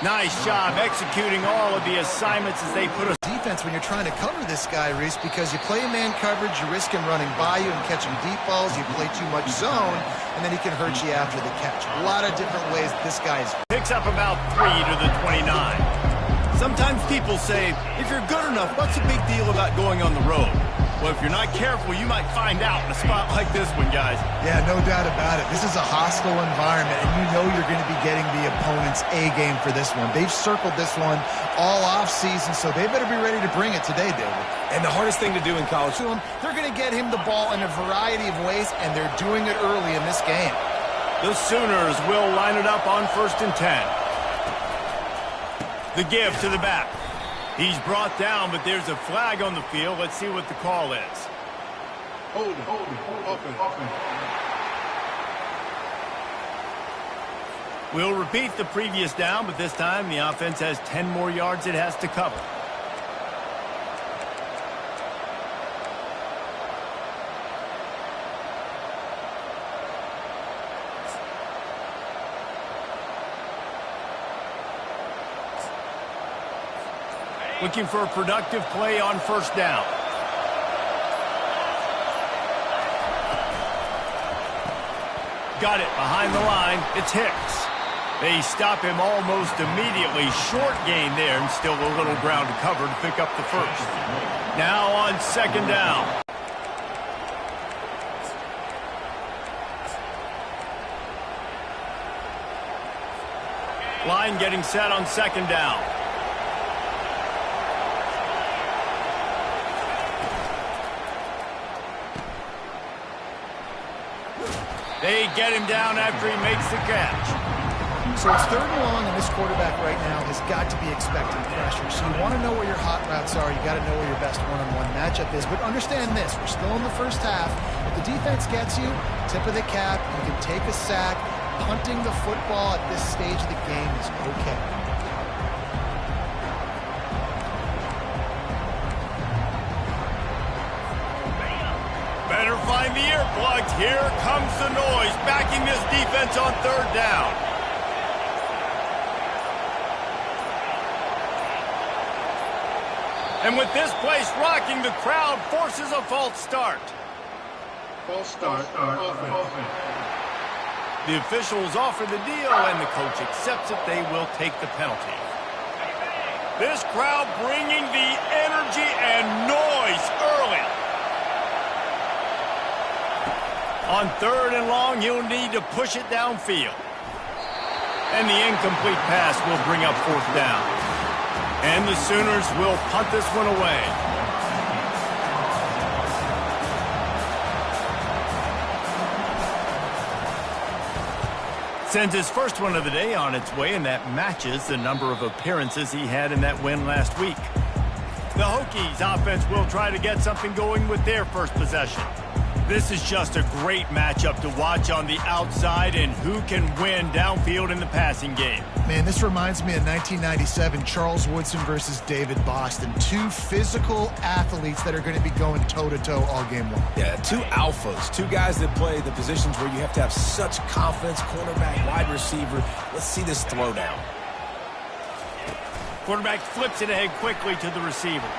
Nice job executing all of the assignments as they put us. Defense when you're trying to cover this guy, Reese, because you play man coverage, you risk him running by you and catching deep balls, you play too much zone, and then he can hurt you after the catch. A lot of different ways this guy is. Picks up about 3 to the 29. Sometimes people say, if you're good enough, what's the big deal about going on the road? Well, if you're not careful, you might find out in a spot like this one, guys. Yeah, no doubt about it. This is a hostile environment, and you know you're going to be getting the opponent's A game for this one. They've circled this one all off-season, so they better be ready to bring it today, David. And the hardest thing to do in college, they're going to get him the ball in a variety of ways, and they're doing it early in this game. The Sooners will line it up on 1st and 10. The give to the back. He's brought down, but there's a flag on the field. Let's see what the call is. Hold it, open. We'll repeat the previous down, but this time the offense has 10 more yards it has to cover. Looking for a productive play on 1st down. Got it behind the line. It's Hicks. They stop him almost immediately. Short gain there, and still a little ground to cover to pick up the first. Now on 2nd down. Line getting set on 2nd down. They get him down after he makes the catch. So it's 3rd and long, and this quarterback right now has got to be expecting pressure. So you want to know where your hot routes are. You got to know where your best one-on-one matchup is. But understand this, we're still in the first half. If the defense gets you, tip of the cap, you can take a sack. Punting the football at this stage of the game is okay. Better find the earplugs. Here comes the noise, backing this defense on 3rd down. And with this place rocking, the crowd forces a false start. False start. Offense. The officials offer the deal, and the coach accepts it. They will take the penalty. This crowd bringing the energy and noise early. On 3rd and long, he'll need to push it downfield. And the incomplete pass will bring up 4th down. And the Sooners will punt this one away. Sends his first one of the day on its way, and that matches the number of appearances he had in that win last week. The Hokies offense will try to get something going with their first possession. This is just a great matchup to watch on the outside, and who can win downfield in the passing game. Man, this reminds me of 1997, Charles Woodson versus David Boston. 2 physical athletes that are going to be going toe-to-toe all game long. Yeah, 2 alphas, 2 guys that play the positions where you have to have such confidence, cornerback, wide receiver. Let's see this throwdown. Quarterback flips it ahead quickly to the receiver.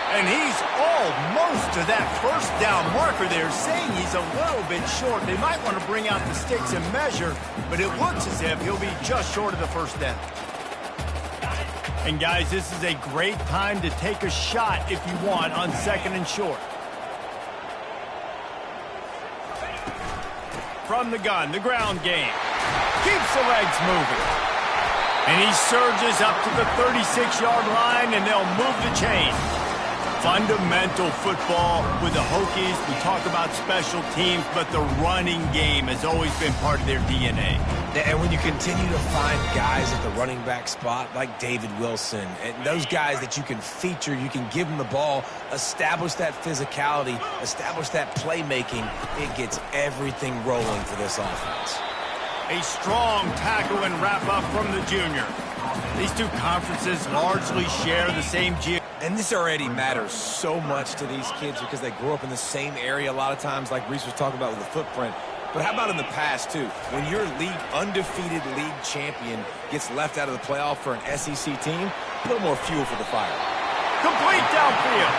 And he's almost to that 1st down marker there, saying he's a little bit short. They might want to bring out the sticks and measure, but it looks as if he'll be just short of the 1st down. And guys, this is a great time to take a shot if you want on 2nd and short. From the gun, the ground game. Keeps the legs moving. And he surges up to the 36-yard line, and they'll move the chain. Fundamental football with the Hokies. We talk about special teams, but the running game has always been part of their DNA. And when you continue to find guys at the running back spot like David Wilson, and those guys that you can feature, you can give them the ball, establish that physicality, establish that playmaking, it gets everything rolling for this offense. A strong tackle and wrap-up from the junior. These 2 conferences largely share the same And this already matters so much to these kids because they grew up in the same area a lot of times, like Reese was talking about with the footprint. But how about in the past, too? When your undefeated league champion gets left out of the playoff for an SEC team, a little more fuel for the fire. Complete downfield.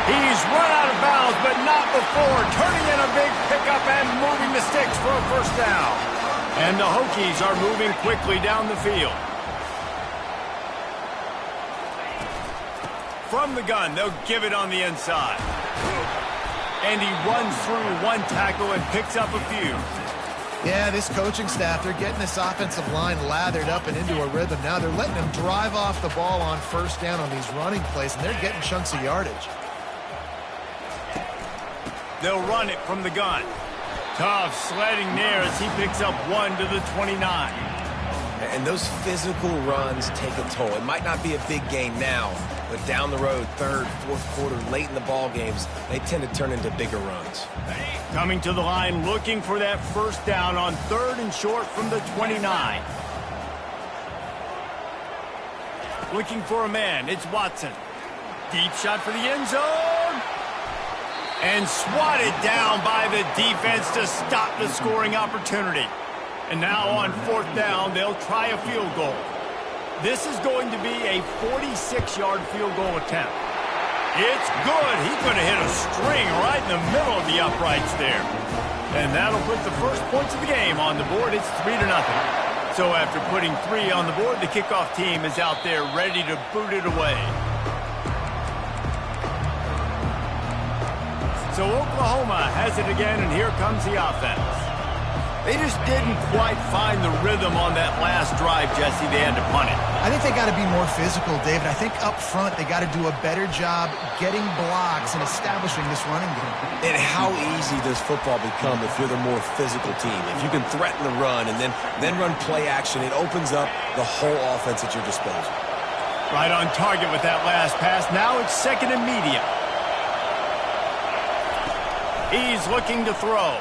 He's run out of bounds, but not before turning in a big pickup and moving the sticks for a first down. And the Hokies are moving quickly down the field. From the gun, they'll give it on the inside. And he runs through one tackle and picks up a few. Yeah, this coaching staff, they're getting this offensive line lathered up and into a rhythm. Now they're letting them drive off the ball on first down on these running plays, and they're getting chunks of yardage. They'll run it from the gun. Tough sledding there as he picks up 1 to the 29. And those physical runs take a toll. It might not be a big gain now, but down the road, third, fourth quarter, late in the ball games, they tend to turn into bigger runs. Coming to the line, looking for that first down on 3rd and short from the 29. Looking for a man, it's Watson. Deep shot for the end zone. And swatted down by the defense to stop the scoring opportunity. And now on 4th down, they'll try a field goal. This is going to be a 46-yard field goal attempt. It's good. He could have hit a string right in the middle of the uprights there. And that'll put the first points of the game on the board. It's 3-0. So after putting 3 on the board, the kickoff team is out there ready to boot it away. So Oklahoma has it again, and here comes the offense. They just didn't quite find the rhythm on that last drive, Jesse. They had to punt it. I think they got to be more physical, David. I think up front they got to do a better job getting blocks and establishing this running game. And how easy does football become if you're the more physical team? If you can threaten the run and then run play action, it opens up the whole offense at your disposal. Right on target with that last pass. Now it's 2nd and medium. He's looking to throw.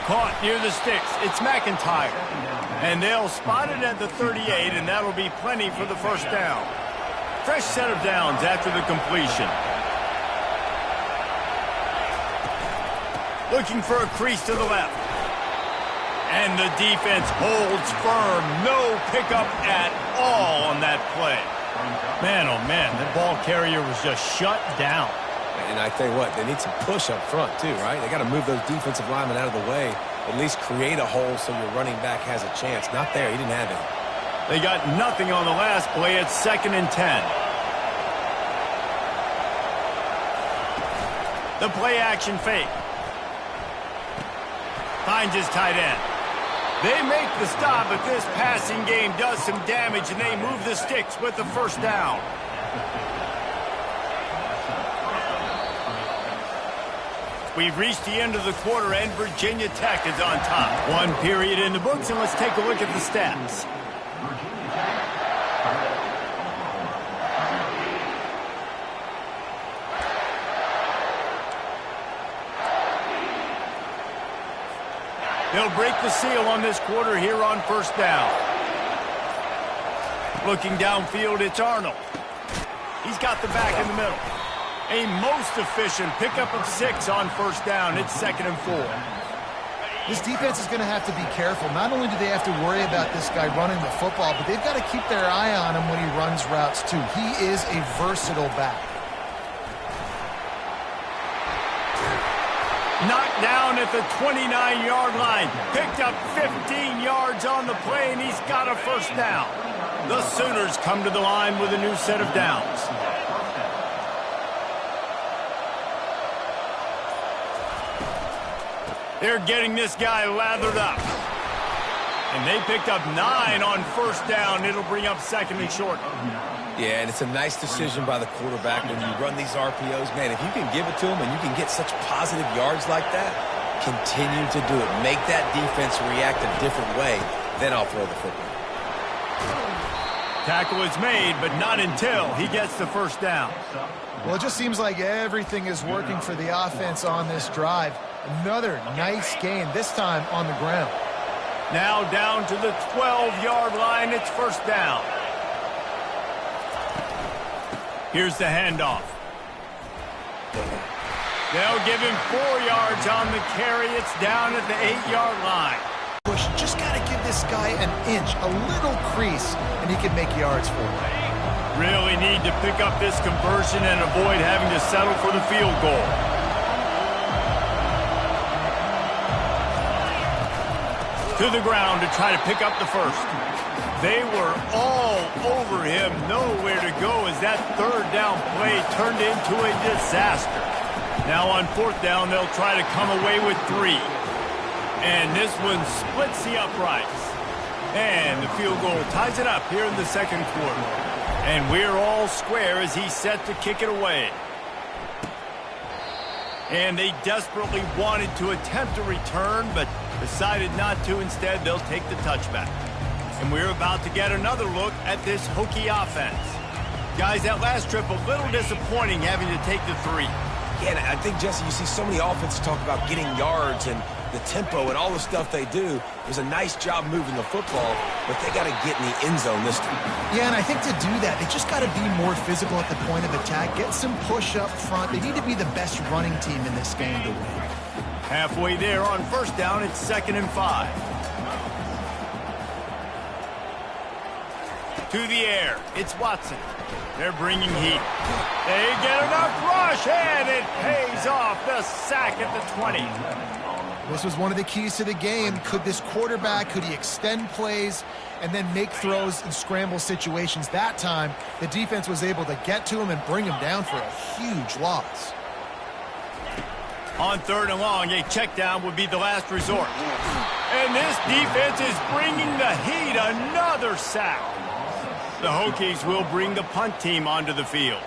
Caught near the sticks. It's McIntyre. And they'll spot it at the 38, and that'll be plenty for the first down. Fresh set of downs after the completion. Looking for a crease to the left. And the defense holds firm. No pickup at all on that play. Man, oh man, the ball carrier was just shut down. And I tell you what, they need some push up front too, right? They got to move those defensive linemen out of the way, at least create a hole so your running back has a chance. Not there. He didn't have it. They got nothing on the last play. It's 2nd and 10. The play action fake. Finds his tight end. They make the stop, but this passing game does some damage, and they move the sticks with the first down. We've reached the end of the quarter, and Virginia Tech is on top. 1 period in the books, and let's take a look at the stats. They'll break the seal on this quarter here on first down. Looking downfield, it's Arnold. He's got the back in the middle. A most efficient pickup of 6 on first down. It's 2nd and 4. This defense is going to have to be careful. Not only do they have to worry about this guy running the football, but they've got to keep their eye on him when he runs routes too. He is a versatile back. Knocked down at the 29-yard line. Picked up 15 yards on the play, and he's got a first down. The Sooners come to the line with a new set of downs. They're getting this guy lathered up. And they picked up 9 on first down. It'll bring up 2nd and short. Yeah, and it's a nice decision by the quarterback when you run these RPOs. Man, if you can give it to them and you can get such positive yards like that, continue to do it. Make that defense react a different way, then I'll throw the football. Tackle is made, but not until he gets the first down. Well, it just seems like everything is working for the offense on this drive. Another nice game, this time on the ground. Now down to the 12-yard line. It's first down. Here's the handoff. They'll give him 4 yards on the carry. It's down at the 8-yard line. Push, just got to give this guy an inch, a little crease, and he can make yards for him. Really need to pick up this conversion and avoid having to settle for the field goal. To the ground to try to pick up the first. They were all over him, nowhere to go as that third down play turned into a disaster. Now on 4th down, they'll try to come away with 3. And this one splits the uprights. And the field goal ties it up here in the 2nd quarter. And we're all square as he's set to kick it away. And they desperately wanted to attempt a return, but decided not to. Instead, they'll take the touchback. And we're about to get another look at this Hokie offense. Guys, that last trip a little disappointing having to take the 3. Yeah, and I think, Jesse, you see so many offenses talk about getting yards and the tempo and all the stuff they do. It was a nice job moving the football, but they got to get in the end zone this time. Yeah, and I think to do that, they just got to be more physical at the point of attack, get some push up front. They need to be the best running team in this game to win. Halfway there on 1st down, it's 2nd and 5. To the air, it's Watson. They're bringing heat. They get enough rush, and it pays off. The sack at the 20. This was one of the keys to the game. Could this quarterback, could he extend plays and then make throws in scramble situations? That time, the defense was able to get to him and bring him down for a huge loss. On 3rd and long, a check down would be the last resort. And this defense is bringing the heat. Another sack. The Hokies will bring the punt team onto the field.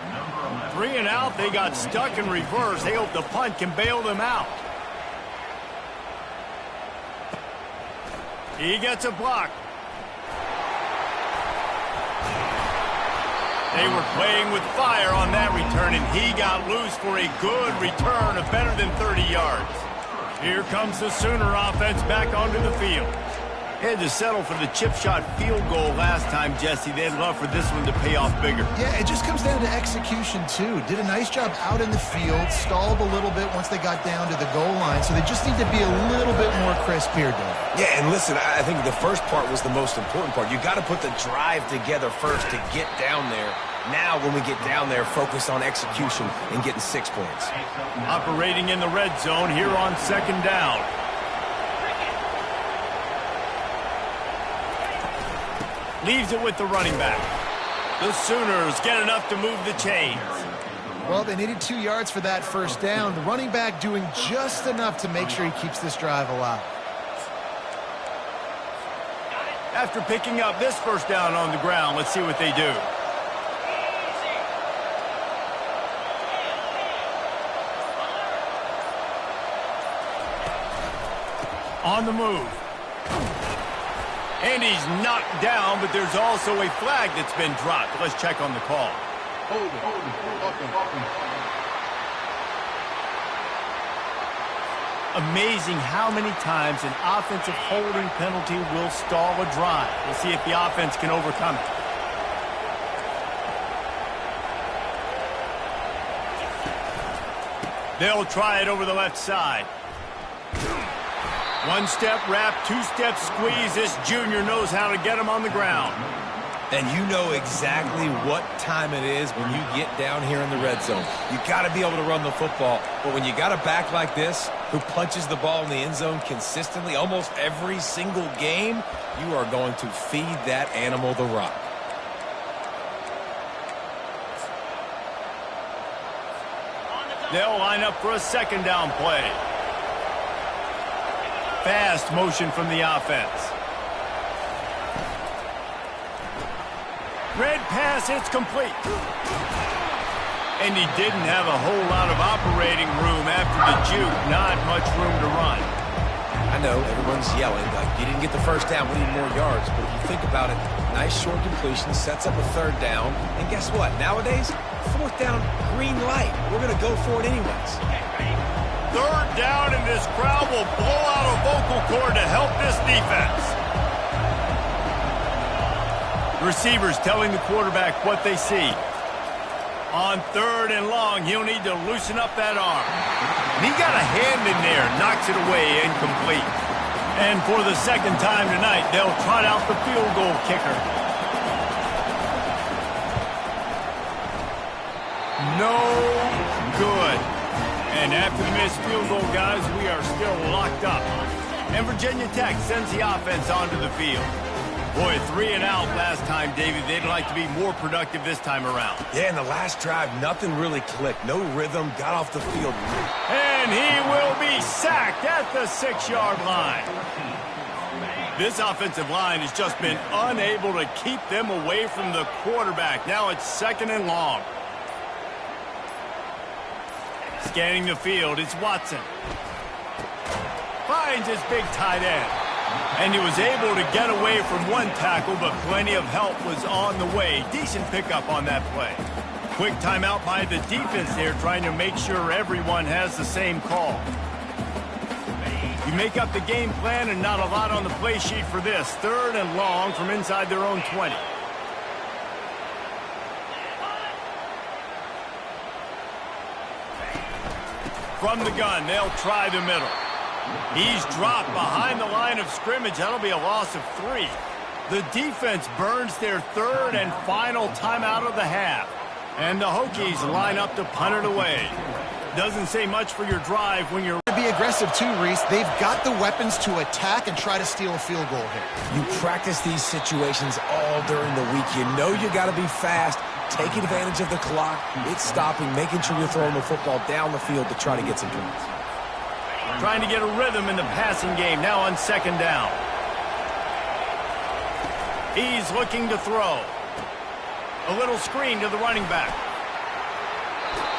3 and out, they got stuck in reverse. They hope the punt can bail them out. He gets a block. They were playing with fire on that return, and he got loose for a good return of better than 30 yards. Here comes the Sooner offense back onto the field. Had to settle for the chip shot field goal last time, Jesse. They'd love for this one to pay off bigger. Yeah, it just comes down to execution, too. Did a nice job out in the field, stalled a little bit once they got down to the goal line, so they just need to be a little bit more crisp here, Dave. Yeah, and listen, I think the first part was the most important part. You got to put the drive together first to get down there. Now, when we get down there, focus on execution and getting 6 points. Operating in the red zone here on 2nd down. Leaves it with the running back. The Sooners get enough to move the chains. Well, they needed 2 yards for that 1st down. The running back doing just enough to make sure he keeps this drive alive. After picking up this 1st down on the ground, let's see what they do. On the move. And he's knocked down, but there's also a flag that's been dropped. Let's check on the call. Hold it. Amazing how many times an offensive holding penalty will stall a drive. We'll see if the offense can overcome it. They'll try it over the left side. 1-step wrap, 2-step squeeze. This junior knows how to get him on the ground. And you know exactly what time it is when you get down here in the red zone. You got to be able to run the football. But when you got a back like this who punches the ball in the end zone consistently almost every single game, you are going to feed that animal the rock. They'll line up for a 2nd down play. Fast motion from the offense. Red pass, it's complete. And he didn't have a whole lot of operating room after the juke. Not much room to run. I know, everyone's yelling, like, you didn't get the 1st down, we need more yards. But if you think about it, nice short completion, sets up a 3rd down. And guess what? Nowadays, 4th down, green light. We're going to go for it anyways. 3rd down, and this crowd will blow out a vocal cord to help this defense. Receivers telling the quarterback what they see. On 3rd and long, he'll need to loosen up that arm. And he got a hand in there, knocks it away, incomplete. And for the second time tonight, they'll trot out the field goal kicker. No good. And after the missed field goal, guys, we are still locked up. And Virginia Tech sends the offense onto the field. Boy, 3 and out last time, David. They'd like to be more productive this time around. Yeah, in the last drive, nothing really clicked. No rhythm, got off the field. And he will be sacked at the 6-yard line. This offensive line has just been unable to keep them away from the quarterback. Now it's 2nd and long. Scanning the field, it's Watson. Finds his big tight end. And he was able to get away from one tackle, but plenty of help was on the way. Decent pickup on that play. Quick timeout by the defense there, trying to make sure everyone has the same call. You make up the game plan and not a lot on the play sheet for this. 3rd and long from inside their own 20. From the gun, they'll try the middle. He's dropped behind the line of scrimmage. That'll be a loss of 3. The defense burns their 3rd and final timeout of the half. And the Hokies line up to punt it away. Doesn't say much for your drive when you're... Be aggressive too, Reese. They've got the weapons to attack and try to steal a field goal here. You practice these situations all during the week. You know you got to be fast, take advantage of the clock. It's stopping, making sure you're throwing the football down the field to try to get some points. Trying to get a rhythm in the passing game now on 2nd down. He's looking to throw. A little screen to the running back.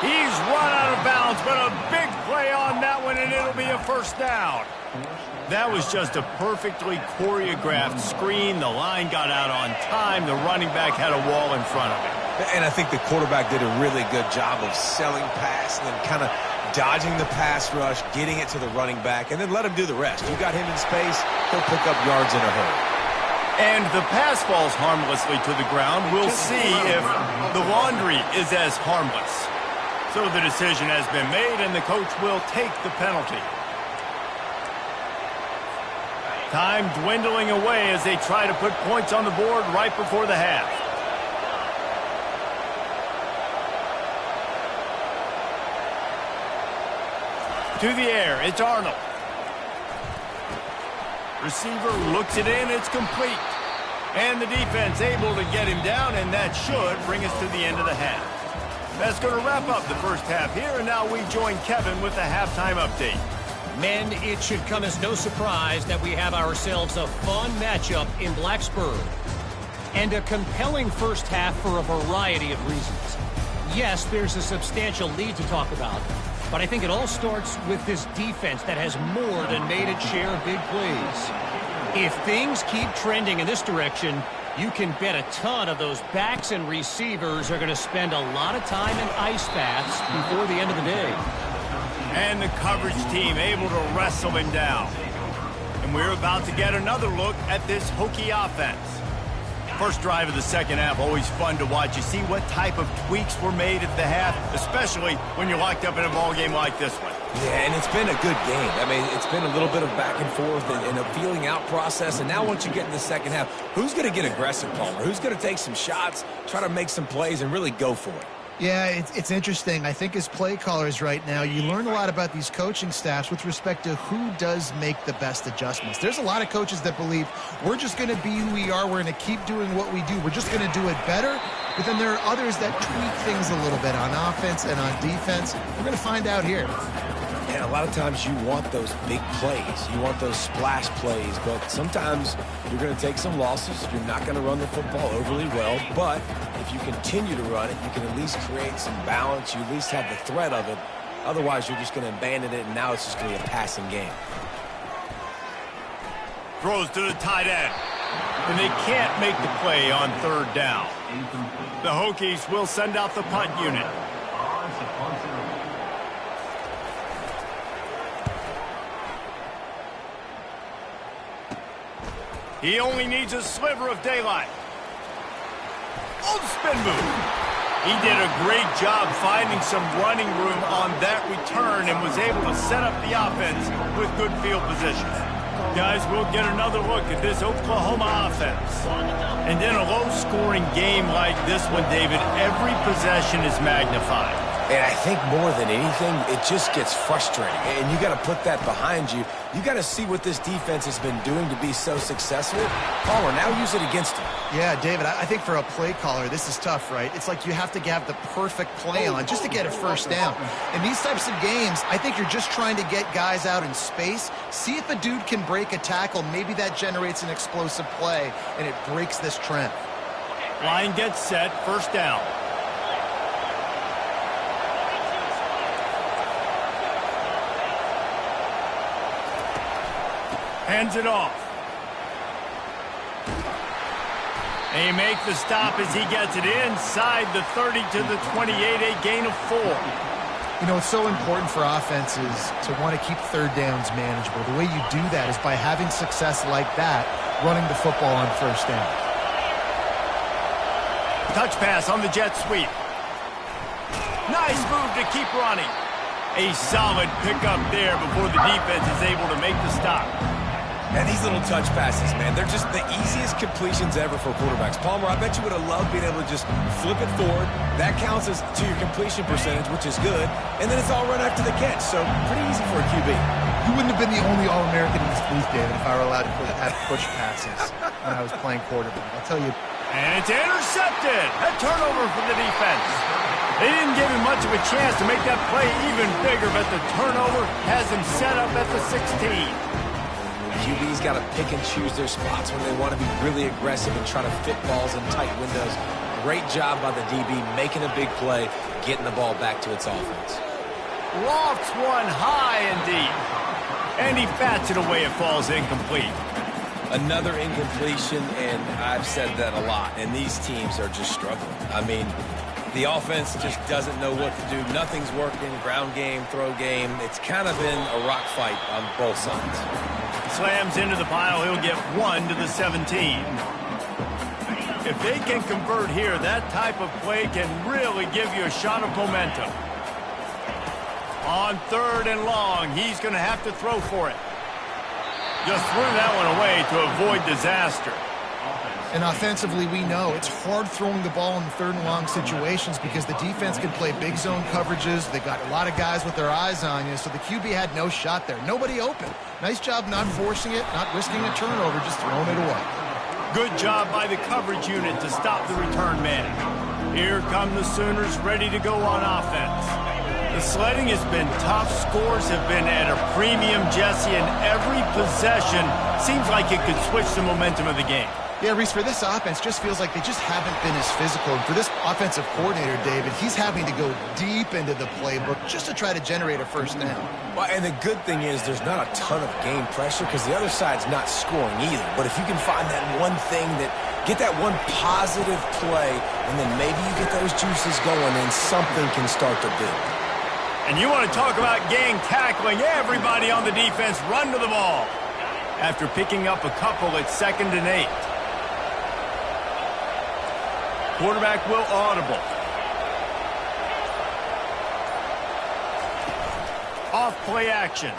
He's run out of bounds, but a big play on that one, and it'll be a 1st down. That was just a perfectly choreographed screen. The line got out on time. The running back had a wall in front of him. And I think the quarterback did a really good job of selling pass and then kind of dodging the pass rush, getting it to the running back, and then let him do the rest. You got him in space, he'll pick up yards in a hurry. And the pass falls harmlessly to the ground. We'll see if the laundry is as harmless. So the decision has been made, and the coach will take the penalty. Time dwindling away as they try to put points on the board right before the half. To the air, it's Arnold. Receiver looks it in, it's complete. And the defense able to get him down, and that should bring us to the end of the half. That's going to wrap up the first half here, and now we join Kevin with the halftime update. Men, it should come as no surprise that we have ourselves a fun matchup in Blacksburg. And a compelling first half for a variety of reasons. Yes, there's a substantial lead to talk about, but I think it all starts with this defense that has more than made its share of big plays. If things keep trending in this direction, you can bet a ton of those backs and receivers are going to spend a lot of time in ice baths before the end of the day. And the coverage team able to wrestle him down. And we're about to get another look at this Hokie offense. First drive of the second half, always fun to watch. You see what type of tweaks were made at the half, especially when you're locked up in a ball game like this one. Yeah, and it's been a good game. I mean, it's been a little bit of back and forth and a feeling out process. And now once you get in the second half, who's going to get aggressive, Palmer? Who's going to take some shots, try to make some plays, and really go for it? Yeah, it's interesting. I think as play callers right now, you learn a lot about these coaching staffs with respect to who does make the best adjustments. There's a lot of coaches that believe we're just going to be who we are. We're going to keep doing what we do. We're just going to do it better. But then there are others that tweak things a little bit on offense and on defense. We're going to find out here. And a lot of times you want those big plays. You want those splash plays. But sometimes you're going to take some losses. You're not going to run the football overly well. But if you continue to run it, you can at least create some balance. You at least have the threat of it. Otherwise, you're just going to abandon it, and now it's just going to be a passing game. Throws to the tight end. And they can't make the play on third down. The Hokies will send out the punt unit. He only needs a sliver of daylight. Oh, spin move. He did a great job finding some running room on that return and was able to set up the offense with good field position. Guys, we'll get another look at this Oklahoma offense. And in a low-scoring game like this one, David, every possession is magnified. And I think more than anything, it just gets frustrating. And you got to put that behind you. You got to see what this defense has been doing to be so successful. Palmer, now use it against him. Yeah, David, I think for a play caller, this is tough, right? It's like you have to have the perfect play on just to get a first down. In these types of games, I think you're just trying to get guys out in space, see if a dude can break a tackle. Maybe that generates an explosive play, and it breaks this trend. Line gets set, first down. Hands it off. They make the stop as he gets it inside the 30 to the 28, a gain of 4. You know, it's so important for offenses to want to keep third downs manageable. The way you do that is by having success like that, running the football on first down. Touch pass on the jet sweep. Nice move to keep running. A solid pickup there before the defense is able to make the stop. And these little touch passes, man, they're just the easiest completions ever for quarterbacks. Palmer, I bet you would have loved being able to just flip it forward. That counts as to your completion percentage, which is good. And then it's all run after the catch, so pretty easy for a QB. You wouldn't have been the only All-American in this booth, David, if I were allowed to have push passes when I was playing quarterback. I'll tell you. And it's intercepted. A turnover for the defense. They didn't give him much of a chance to make that play even bigger, but the turnover has him set up at the 16. QB's got to pick and choose their spots when they want to be really aggressive and try to fit balls in tight windows. Great job by the DB making a big play, getting the ball back to its offense. Lofts one high and deep. And he bats it away. It falls incomplete. Another incompletion, and I've said that a lot, and these teams are just struggling. I mean, the offense just doesn't know what to do. Nothing's working. Ground game, throw game. It's kind of been a rock fight on both sides. Slams into the pile. He'll get 1 to the 17. If they can convert here, that type of play can really give you a shot of momentum. On 3rd and long, he's going to have to throw for it. Just threw that one away to avoid disaster. And offensively, we know it's hard throwing the ball in 3rd and long situations because the defense can play big zone coverages. They got a lot of guys with their eyes on you, so the QB had no shot there. Nobody open. Nice job not forcing it, not risking a turnover, just throwing it away. Good job by the coverage unit to stop the return man. Here come the Sooners ready to go on offense. The sledding has been tough. Scores have been at a premium, Jesse, and every possession seems like it could switch the momentum of the game. Yeah, Reese, for this offense, just feels like they just haven't been as physical. And for this offensive coordinator, David, he's having to go deep into the playbook just to try to generate a first down. Well, and the good thing is there's not a ton of game pressure because the other side's not scoring either. But if you can find that one thing get that one positive play, and then maybe you get those juices going and something can start to build. And you want to talk about gang tackling, everybody on the defense run to the ball. After picking up a couple, it's 2nd and 8. Quarterback will audible. Off play action.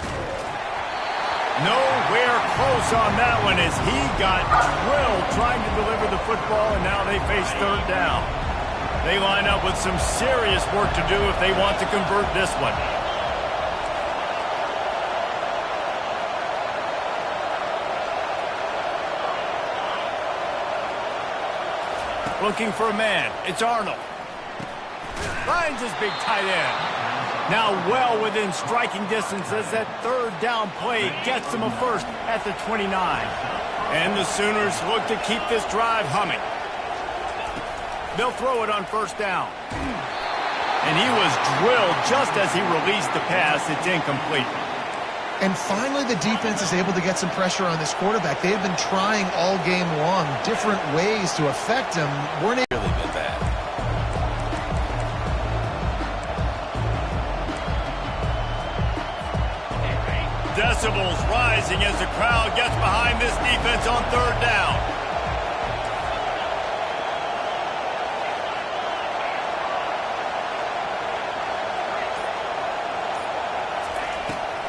Nowhere close on that one as he got drilled trying to deliver the football, and now they face 3rd down. They line up with some serious work to do if they want to convert this one. Looking for a man. It's Arnold. Finds his big tight end. Now well within striking distance as that 3rd down play gets him a first at the 29. And the Sooners look to keep this drive humming. They'll throw it on 1st down. And he was drilled just as he released the pass. It's incomplete. And finally, the defense is able to get some pressure on this quarterback. They have been trying all game long different ways to affect him. Weren't able Really good that. Decibels rising as the crowd gets behind this defense on 3rd down.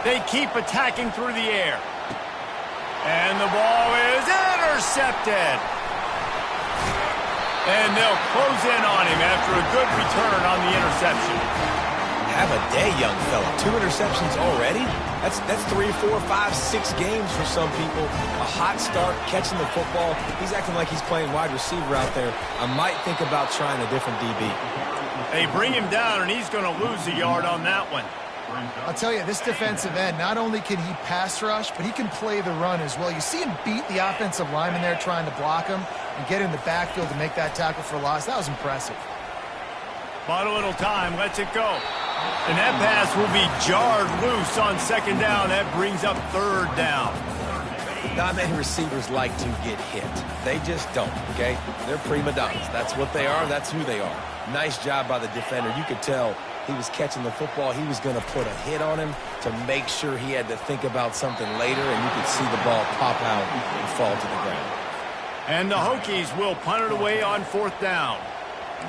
They keep attacking through the air. And the ball is intercepted. And they'll close in on him after a good return on the interception. Have a day, young fella. 2 interceptions already? That's 3, 4, 5, 6 games for some people. A hot start, catching the football. He's acting like he's playing wide receiver out there. I might think about trying a different DB. They bring him down, and he's going to lose a yard on that one. I'll tell you, this defensive end, not only can he pass rush, but he can play the run as well. You see him beat the offensive lineman there trying to block him and get in the backfield to make that tackle for loss. That was impressive. Bought a little time, lets it go. And that pass will be jarred loose on second down. That brings up third down. Not many receivers like to get hit. They just don't, okay? They're prima donnas. That's what they are. That's who they are. Nice job by the defender. You could tell he was catching the football. He was going to put a hit on him to make sure he had to think about something later, and you could see the ball pop out and fall to the ground. And the Hokies will punt it away on fourth down.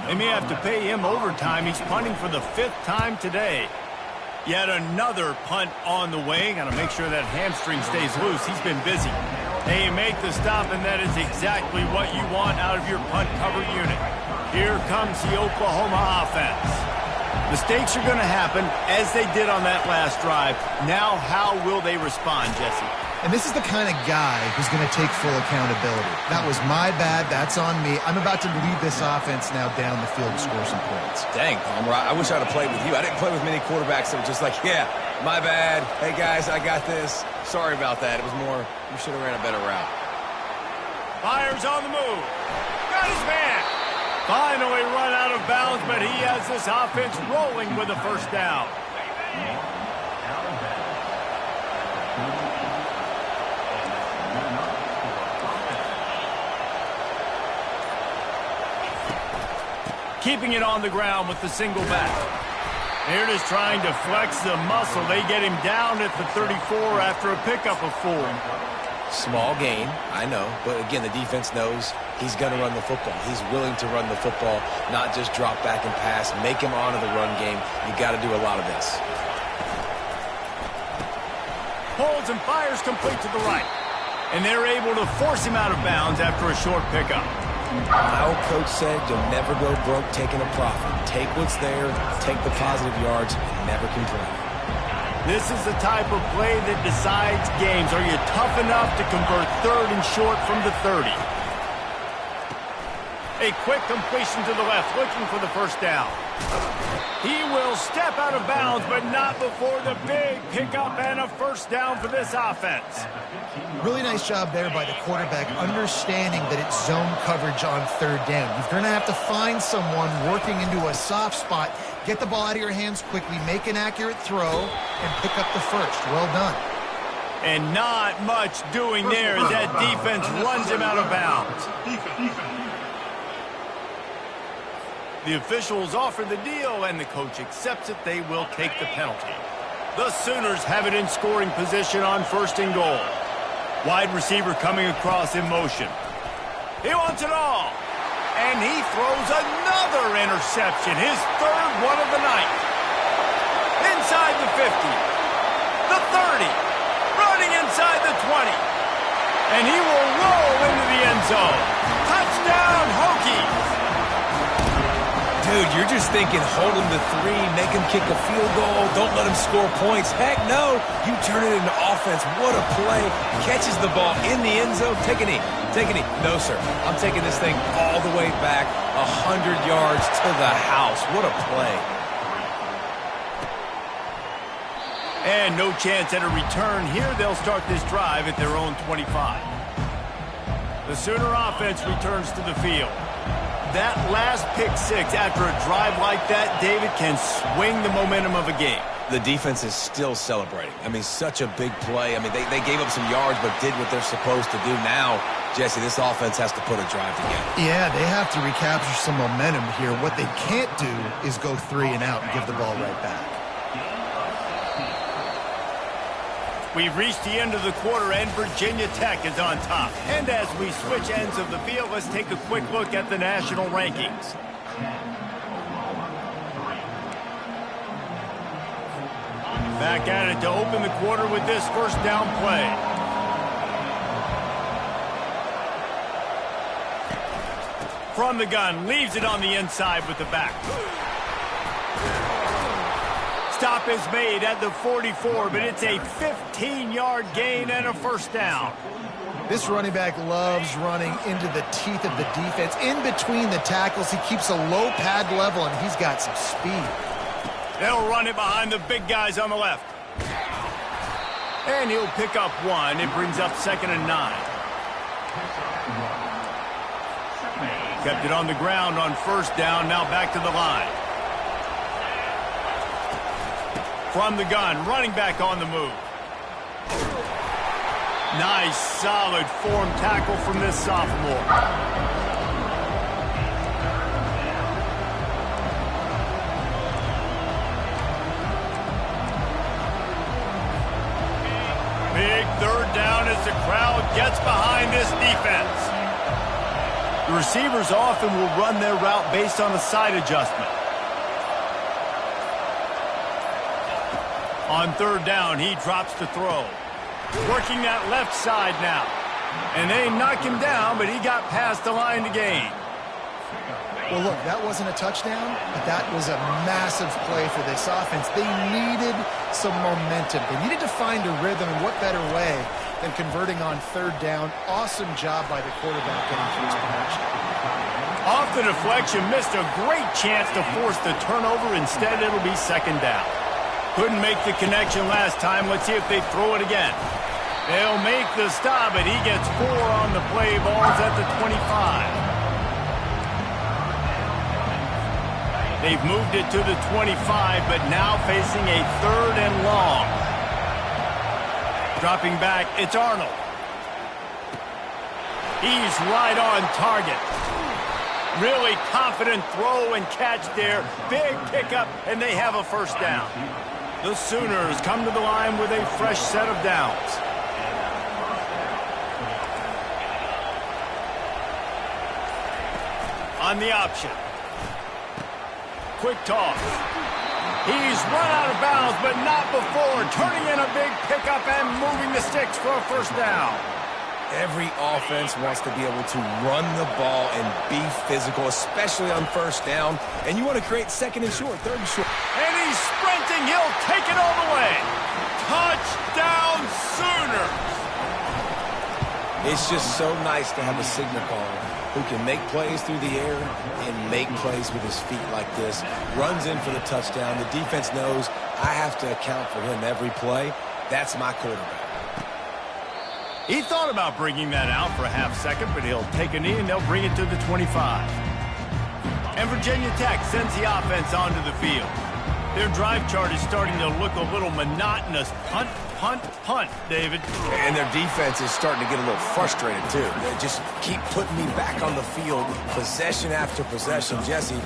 They may have to pay him overtime. He's punting for the 5th time today. Yet another punt on the way. Got to make sure that hamstring stays loose. He's been busy. They make the stop, and that is exactly what you want out of your punt cover unit. Here comes the Oklahoma offense. Mistakes are going to happen, as they did on that last drive. Now, how will they respond, Jesse? And this is the kind of guy who's going to take full accountability. That was my bad. That's on me. I'm about to lead this offense now down the field to score some points. Dang, Palmer, I wish I'd have played with you. I didn't play with many quarterbacks that were just like, yeah, my bad. Hey, guys, I got this. Sorry about that. It was more, we should have ran a better route. Fires on the move. Got his man. Finally run out of bounds, but he has this offense rolling with a first down. Keeping it on the ground with the single back. They're just trying to flex the muscle. They get him down at the 34 after a pickup of 4. Small gain, I know, but again, the defense knows he's going to run the football. He's willing to run the football, not just drop back and pass, make him honor the run game. You got to do a lot of this. Holds and fires complete to the right. And they're able to force him out of bounds after a short pickup. My old coach said you'll never go broke taking a profit. Take what's there, take the positive yards, and never complain. This is the type of play that decides games. Are you tough enough to convert third and short from the 30? A quick completion to the left, looking for the first down. He will step out of bounds, but not before the big pickup and a first down for this offense. Really nice job there by the quarterback, understanding that it's zone coverage on third down. You're going to have to find someone working into a soft spot, get the ball out of your hands quickly, make an accurate throw, and pick up the first. Well done. And not much doing there as that defense runs him out of bounds. The officials offer the deal, and the coach accepts it. They will take the penalty. The Sooners have it in scoring position on first and goal. Wide receiver coming across in motion. He wants it all. And he throws another interception, his third one of the night. Inside the 50, the 30, running inside the 20. And he will roll into the end zone. Touchdown, Hokies. Dude, you're just thinking, hold him to 3, make him kick a field goal, don't let him score points. Heck no, you turn it into offense. What a play. Catches the ball in the end zone. Take a knee. Take a knee. No, sir. I'm taking this thing all the way back 100 yards to the house. What a play. And no chance at a return here. They'll start this drive at their own 25. The Sooner offense returns to the field. That last pick six after a drive like that, David, can swing the momentum of a game. The defense is still celebrating. I mean, such a big play. I mean, they gave up some yards but did what they're supposed to do. Now, Jesse, this offense has to put a drive together. Yeah, they have to recapture some momentum here. What they can't do is go 3 and out and give the ball right back. We've reached the end of the quarter, and Virginia Tech is on top. And as we switch ends of the field, let's take a quick look at the national rankings. Back at it to open the quarter with this first down play. From the gun, leaves it on the inside with the back. Stop is made at the 44, but it's a 15-yard gain and a first down. This running back loves running into the teeth of the defense. In between the tackles, he keeps a low pad level, and he's got some speed. They'll run it behind the big guys on the left. And he'll pick up one. It brings up 2nd and 9. Kept it on the ground on first down. Now back to the line. From the gun, running back on the move. Nice, solid form tackle from this sophomore. Big 3rd down as the crowd gets behind this defense. The receivers often will run their route based on a side adjustment. On 3rd down, he drops to throw. Working that left side now. And they knock him down, but he got past the line to gain. Well, look, that wasn't a touchdown, but that was a massive play for this offense. They needed some momentum. They needed to find a rhythm, and what better way than converting on 3rd down. Awesome job by the quarterback getting through his connection. Off the deflection, missed a great chance to force the turnover. Instead, it'll be 2nd down. Couldn't make the connection last time. Let's see if they throw it again. They'll make the stop, but he gets 4 on the play. Ball's at the 25. They've moved it to the 25, but now facing a 3rd and long. Dropping back, it's Arnold. He's right on target. Really confident throw and catch there. Big pickup, and they have a first down. The Sooners come to the line with a fresh set of downs. On the option. Quick toss. He's run out of bounds, but not before. Turning in a big pickup and moving the sticks for a first down. Every offense wants to be able to run the ball and be physical, especially on first down. And you want to create 2nd and short, 3rd and short. And he's sprinting. He'll take it all the way. Touchdown, Sooners. It's just so nice to have a signal caller who can make plays through the air and make plays with his feet like this. Runs in for the touchdown. The defense knows I have to account for him every play. That's my quarterback. He thought about bringing that out for a half second, but he'll take a knee and they'll bring it to the 25. And Virginia Tech sends the offense onto the field. Their drive chart is starting to look a little monotonous. Punt, punt, punt, David. And their defense is starting to get a little frustrated, too. They just keep putting me back on the field, possession after possession. Jesse,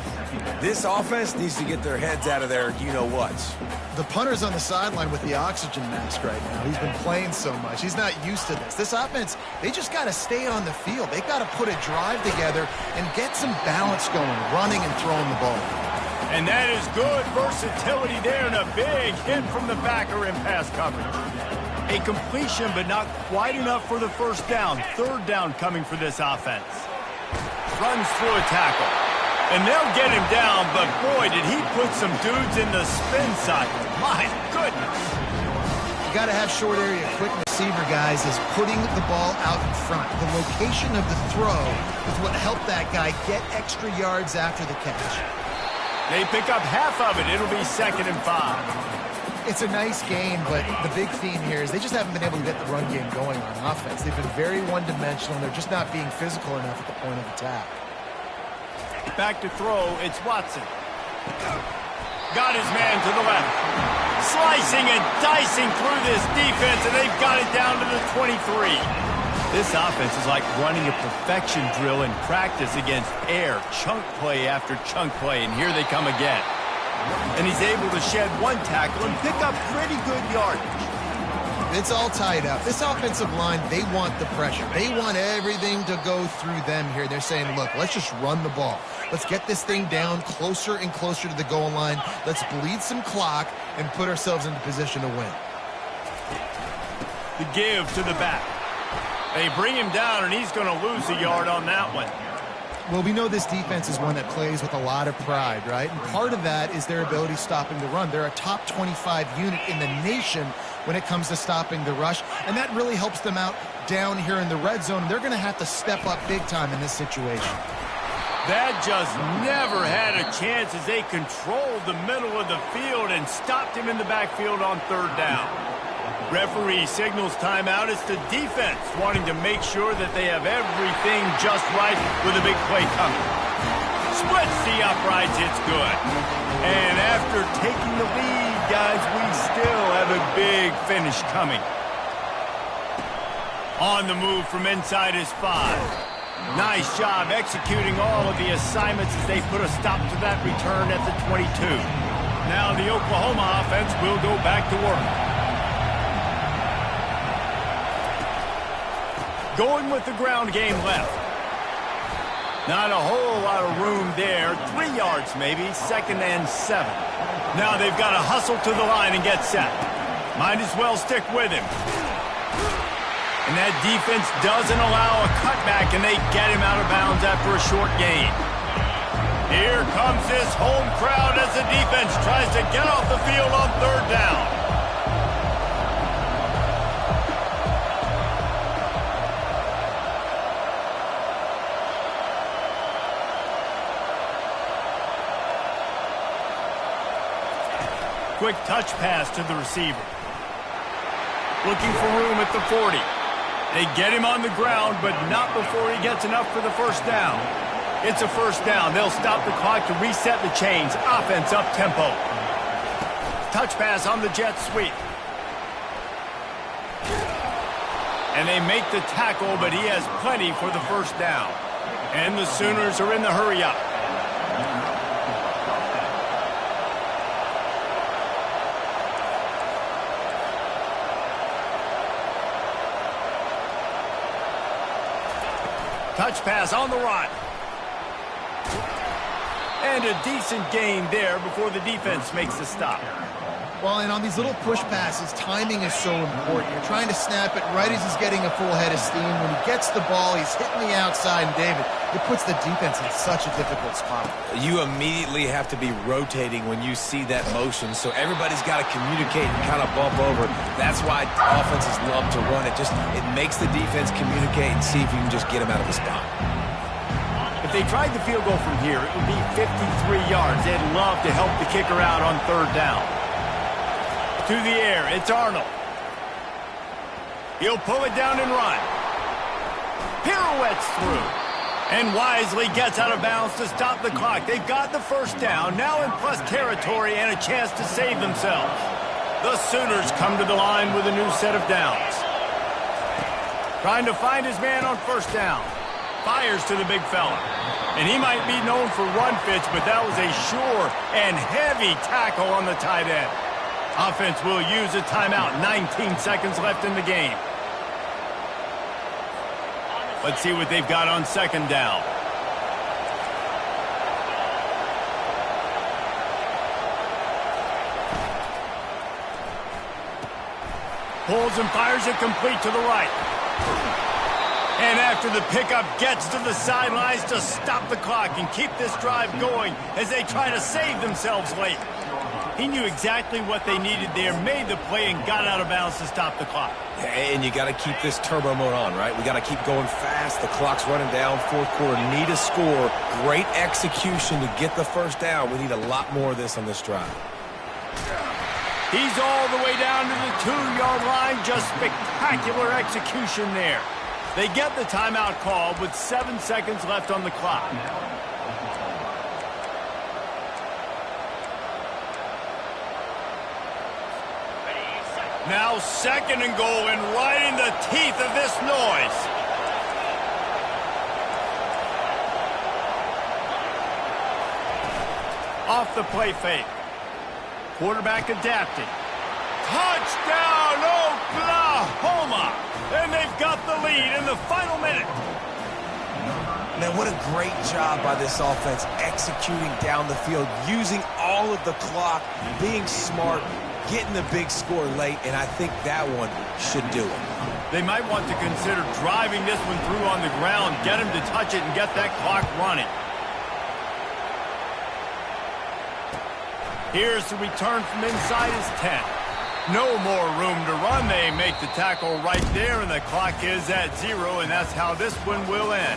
this offense needs to get their heads out of their you-know-whats. The punter's on the sideline with the oxygen mask right now. He's been playing so much. He's not used to this. This offense, they just got to stay on the field. They've got to put a drive together and get some balance going, running and throwing the ball. And that is good versatility there, and a big hit from the backer in pass coverage. A completion, but not quite enough for the first down. 3rd down coming for this offense. Runs through a tackle. And they'll get him down, but boy, did he put some dudes in the spin cycle. My goodness. You got to have short area quick receiver, guys, is putting the ball out in front. The location of the throw is what helped that guy get extra yards after the catch. They pick up half of it. It'll be 2nd and 5. It's a nice game, but the big theme here is they just haven't been able to get the run game going on offense. They've been very one-dimensional, and they're just not being physical enough at the point of attack. Back to throw, it's Watson. Got his man to the left. Slicing and dicing through this defense, and they've got it down to the 23. This offense is like running a perfection drill in practice against air. Chunk play after chunk play, and here they come again. And he's able to shed one tackle and pick up pretty good yardage. It's all tied up. This offensive line, they want the pressure. They want everything to go through them here. They're saying, look, let's just run the ball. Let's get this thing down closer and closer to the goal line. Let's bleed some clock and put ourselves into position to win. The give to the back. They bring him down, and he's going to lose a yard on that one. Well, we know this defense is one that plays with a lot of pride, right? And part of that is their ability stopping the run. They're a top 25 unit in the nation when it comes to stopping the rush, and that really helps them out down here in the red zone. They're going to have to step up big time in this situation. That just never had a chance as they controlled the middle of the field and stopped him in the backfield on third down. Referee signals timeout. It's the defense wanting to make sure that they have everything just right with a big play coming. Splits the uprights. It's good. And after taking the lead, guys, we still have a big finish coming. On the move from inside his 5. Nice job executing all of the assignments as they put a stop to that return at the 22. Now the Oklahoma offense will go back to work. Going with the ground game left. Not a whole lot of room there. 3 yards maybe, 2nd and 7. Now they've got to hustle to the line and get set. Might as well stick with him. And that defense doesn't allow a cutback, and they get him out of bounds after a short gain. Here comes this home crowd as the defense tries to get off the field on third down. Quick touch pass to the receiver. Looking for room at the 40. They get him on the ground, but not before he gets enough for the first down. It's a first down. They'll stop the clock to reset the chains. Offense up tempo. Touch pass on the jet sweep. And they make the tackle, but he has plenty for the first down. And the Sooners are in the hurry up. Touch pass on the run. And a decent gain there before the defense makes the stop. Well, and on these little push passes, timing is so important. You're trying to snap it right as he's getting a full head of steam. When he gets the ball, he's hitting the outside, and David, it puts the defense in such a difficult spot. You immediately have to be rotating when you see that motion, so everybody's got to communicate and kind of bump over. That's why offenses love to run it. It makes the defense communicate and see if you can just get him out of the spot. If they tried the field goal from here, it would be 53 yards. They'd love to help the kicker out on third down. To the air, it's Arnold. He'll pull it down and run. Pirouettes through. And wisely gets out of bounds to stop the clock. They've got the first down, now in plus territory and a chance to save themselves. The Sooners come to the line with a new set of downs. Trying to find his man on first down. Fires to the big fella. And he might be known for run fits, but that was a sure and heavy tackle on the tight end. Offense will use a timeout. 19 seconds left in the game. Let's see what they've got on second down. Pulls and fires it complete to the right. And after the pickup, gets to the sidelines to stop the clock and keep this drive going as they try to save themselves late. He knew exactly what they needed there, made the play, and got out of bounds to stop the clock. And you got to keep this turbo mode on, right? We got to keep going fast. The clock's running down. Fourth quarter, need a score. Great execution to get the first down. We need a lot more of this on this drive. He's all the way down to the 2-yard line. Just spectacular execution there. They get the timeout call with 7 seconds left on the clock. Now second and goal, and right in the teeth of this noise. Off the play fake. Quarterback adapting. Touchdown, Oklahoma! And they've got the lead in the final minute. Man, what a great job by this offense executing down the field, using all of the clock, being smart, getting the big score late, and I think that one should do it. They might want to consider driving this one through on the ground, get him to touch it and get that clock running. Here's the return from inside his 10. No more room to run. They make the tackle right there, and the clock is at 0, and that's how this one will end.